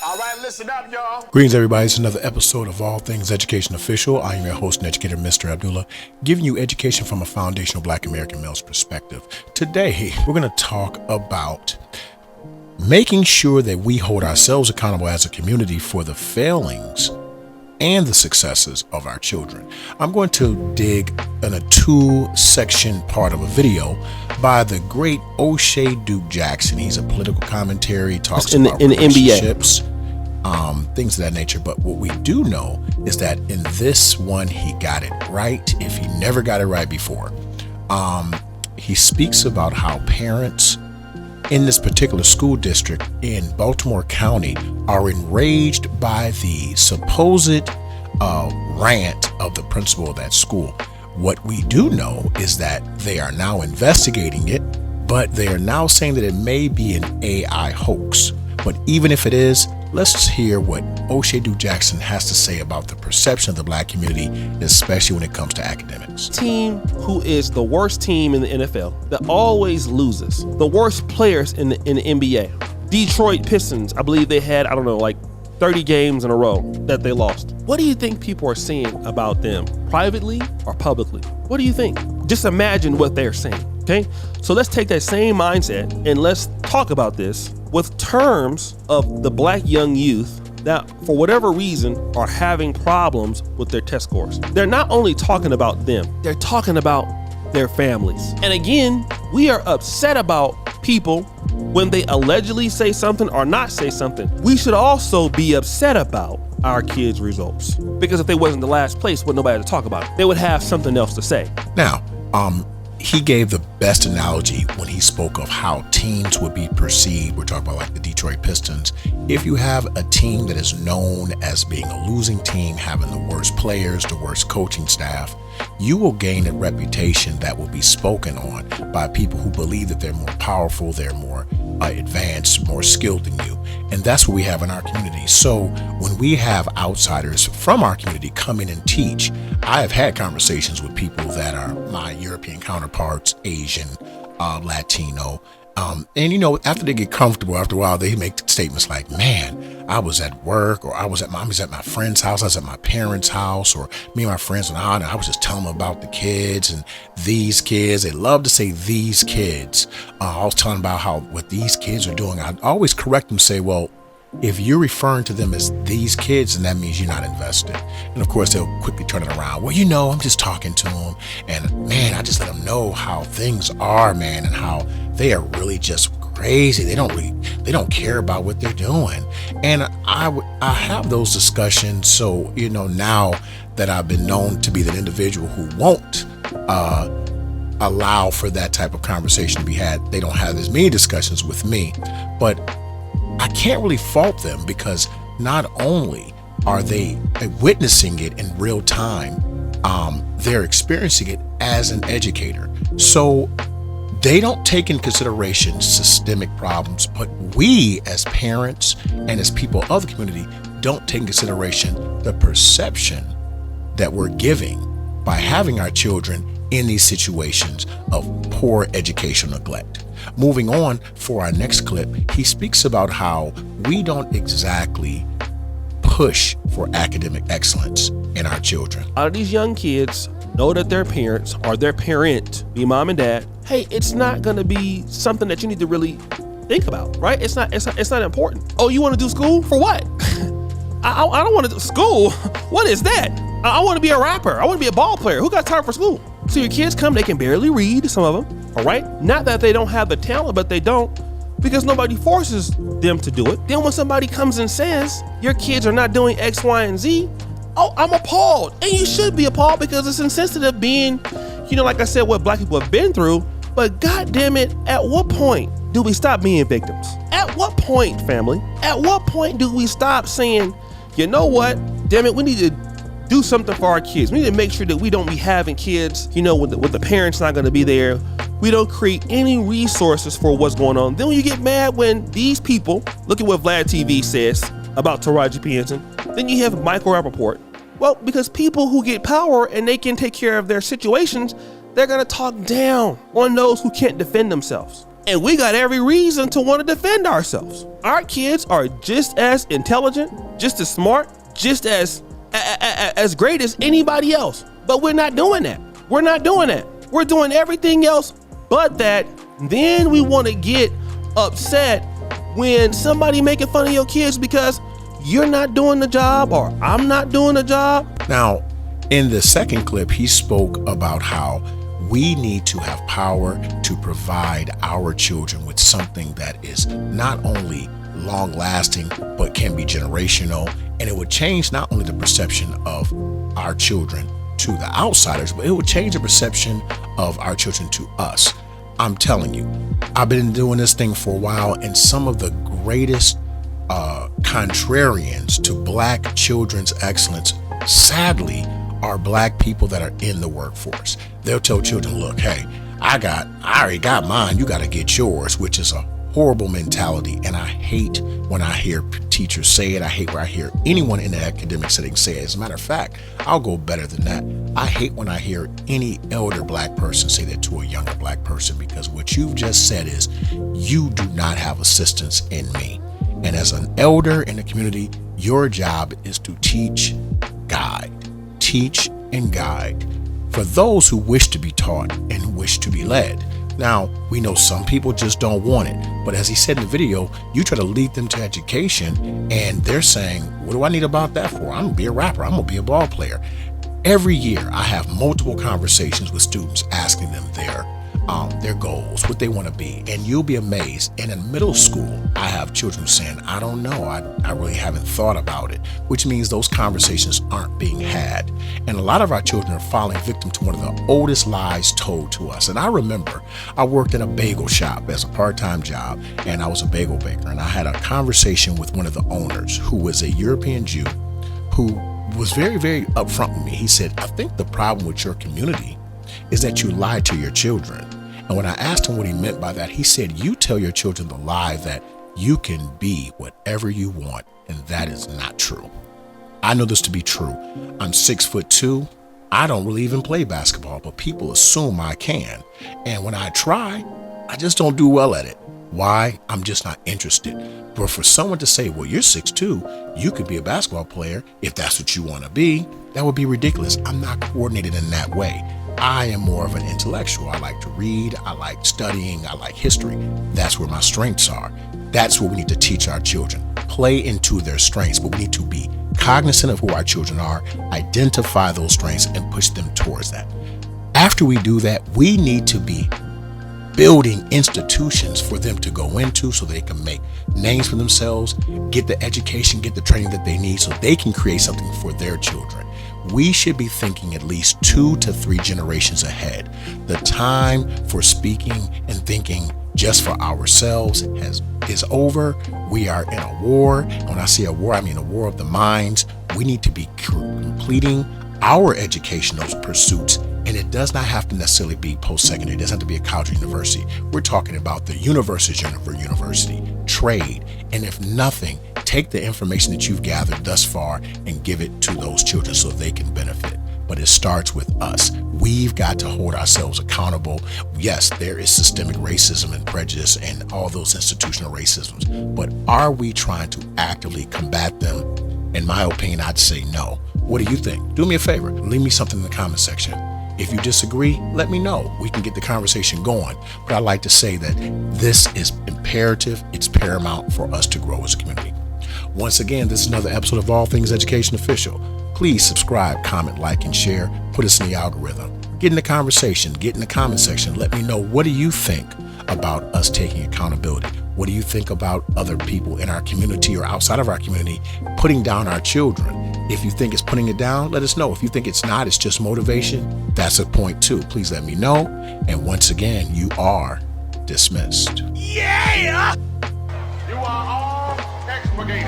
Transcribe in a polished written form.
All right, listen up, y'all. Greetings, everybody. It's another episode of All Things Education Official. I am your host and educator, Mr. Abdullah, giving you education from a foundational Black American male's perspective. Today, we're going to talk about making sure that we hold ourselves accountable as a community for the failings and the successes of our children. I'm going to dig in a 2-section part of a video by the great O'Shea Duke Jackson. He's a political commentary, talks about relationships, things of that nature. But what we do know is that in this one, he got it right, if he never got it right before. He speaks about how parents in this particular school district in Baltimore County are enraged by the supposed rant of the principal of that school. What we do know is that they are now investigating it, but they are now saying that it may be an AI hoax. But even if it is, let's hear what O'Shea Duke Jackson has to say about the perception of the Black community, especially when it comes to academics. Team who is the worst team in the NFL, that always loses, the worst players in the NBA. Detroit Pistons, I believe they had, 30 games in a row that they lost. What do you think people are saying about them, privately or publicly? What do you think? Just imagine what they're saying, okay? So let's take that same mindset and let's talk about this with terms of the Black young youth that, for whatever reason, are having problems with their test scores. They're not only talking about them, they're talking about their families. And again, we are upset about people when they allegedly say something or not say something. We should also be upset about our kids' results, because if they wasn't the last place, with nobody to talk about it, they would have something else to say. Now, he gave the best analogy when he spoke of how teams would be perceived. We're talking about like the Detroit Pistons. If you have a team that is known as being a losing team, having the worst players, the worst coaching staff, you will gain a reputation that will be spoken on by people who believe that they're more powerful, they're more advanced, more skilled than you. And that's what we have in our community. So when we have outsiders from our community come in and teach, I have had conversations with people that are my European counterparts, Asian, Latino, and after they get comfortable, after a while, they make statements like, man, I was at work, or I was at my friend's house, I was at my parents' house, or me and my friends and I was just telling them about the kids and these kids. They love to say these kids. I was telling about how what these kids are doing. I always correct them, say, well, if you're referring to them as these kids, then that means you're not invested. And of course, they'll quickly turn it around. Well, I'm just talking to them, and man, I just let them know how things are, man, and how they are really just crazy. They don't care about what they're doing. And I have those discussions. So, now that I've been known to be the individual who won't allow for that type of conversation to be had, they don't have as many discussions with me. But I can't really fault them, because not only are they witnessing it in real time, they're experiencing it as an educator. So they don't take in consideration systemic problems, but we as parents and as people of the community don't take in consideration the perception that we're giving by having our children in these situations of poor educational neglect. Moving on, for our next clip, he speaks about how we don't exactly push for academic excellence in our children. A lot of these young kids know that their parents or their parent, be mom and dad, hey, it's not going to be something that you need to really think about, right? It's not important. Oh, you want to do school? For what? I don't want to do school. What is that? I want to be a rapper. I want to be a ball player. Who got time for school? So your kids come, they can barely read, some of them, all right? Not that they don't have the talent, but they don't, because nobody forces them to do it. Then when somebody comes and says, your kids are not doing X, Y, and Z, oh, I'm appalled. And you should be appalled, because it's insensitive being, like I said, what Black people have been through. But God damn it, at what point do we stop being victims? At what point, family? At what point do we stop saying, you know what, damn it, we need to do something for our kids. We need to make sure that we don't be having kids, with the parents not going to be there. We don't create any resources for what's going on. Then when you get mad when these people, look at what Vlad TV says about Taraji P. Henson. Then you have Michael Rappaport. Well, because people who get power and they can take care of their situations, they're going to talk down on those who can't defend themselves. And we got every reason to want to defend ourselves. Our kids are just as intelligent, just as smart, just as great as anybody else. But we're not doing that. We're not doing that. We're doing everything else but that. Then we want to get upset when somebody making fun of your kids because you're not doing the job or I'm not doing the job. Now, in the second clip, he spoke about how we need to have power to provide our children with something that is not only long lasting, but can be generational. And it would change not only the perception of our children to the outsiders, but it would change the perception of our children to us. I'm telling you, I've been doing this thing for a while, and some of the greatest contrarians to Black children's excellence, sadly, are Black people that are in the workforce. They'll tell children, look, hey, I already got mine, you got to get yours, which is a horrible mentality. And I hate when I hear teachers say it. I hate when I hear anyone in the academic setting say it. As a matter of fact, I'll go better than that. I hate when I hear any elder Black person say that to a younger Black person, because what you've just said is, you do not have assistance in me. And as an elder in the community, your job is to teach, guide. Teach and guide for those who wish to be taught and wish to be led. Now, we know some people just don't want it, but as he said in the video, you try to lead them to education and they're saying, what do I need about that for? I'm gonna be a rapper, I'm gonna be a ball player. Every year I have multiple conversations with students asking them their goals, what they want to be, and you'll be amazed. And in middle school, I have children saying, I don't know, I really haven't thought about it, which means those conversations aren't being had. And a lot of our children are falling victim to one of the oldest lies told to us. And I remember I worked at a bagel shop as a part-time job, and I was a bagel baker, and I had a conversation with one of the owners who was a European Jew who was very, very upfront with me. He said, I think the problem with your community is that you lie to your children. And when I asked him what he meant by that, he said, you tell your children the lie that you can be whatever you want, and that is not true. I know this to be true. I'm 6'2". I don't really even play basketball, but people assume I can. And when I try, I just don't do well at it. Why? I'm just not interested. But for someone to say, well, you're 6'2", you could be a basketball player if that's what you want to be, that would be ridiculous. I'm not coordinated in that way. I am more of an intellectual. I like to read, I like studying, I like history. That's where my strengths are. That's what we need to teach our children. Play into their strengths, but we need to be cognizant of who our children are, identify those strengths, and push them towards that. After we do that, we need to be building institutions for them to go into so they can make names for themselves, get the education, get the training that they need so they can create something for their children. We should be thinking at least 2 to 3 generations ahead. The time for speaking and thinking just for ourselves is over. We are in a war. And when I say a war, I mean a war of the minds. We need to be completing our educational pursuits. And it does not have to necessarily be post-secondary. It doesn't have to be a college or university. We're talking about the university, trade. And if nothing, take the information that you've gathered thus far and give it to those children so they can benefit. But it starts with us. We've got to hold ourselves accountable. Yes, there is systemic racism and prejudice and all those institutional racisms, but are we trying to actively combat them? In my opinion, I'd say no. What do you think? Do me a favor, leave me something in the comment section. If you disagree, let me know. We can get the conversation going. But I'd like to say that this is imperative. It's paramount for us to grow as a community. Once again, this is another episode of All Things Education Official. Please subscribe, comment, like, and share. Put us in the algorithm. Get in the conversation. Get in the comment section. Let me know, what do you think about us taking accountability? What do you think about other people in our community or outside of our community putting down our children? If you think it's putting it down, let us know. If you think it's not, it's just motivation, that's a point too. Please let me know. And once again, you are dismissed. Yeah! You are all expurgated.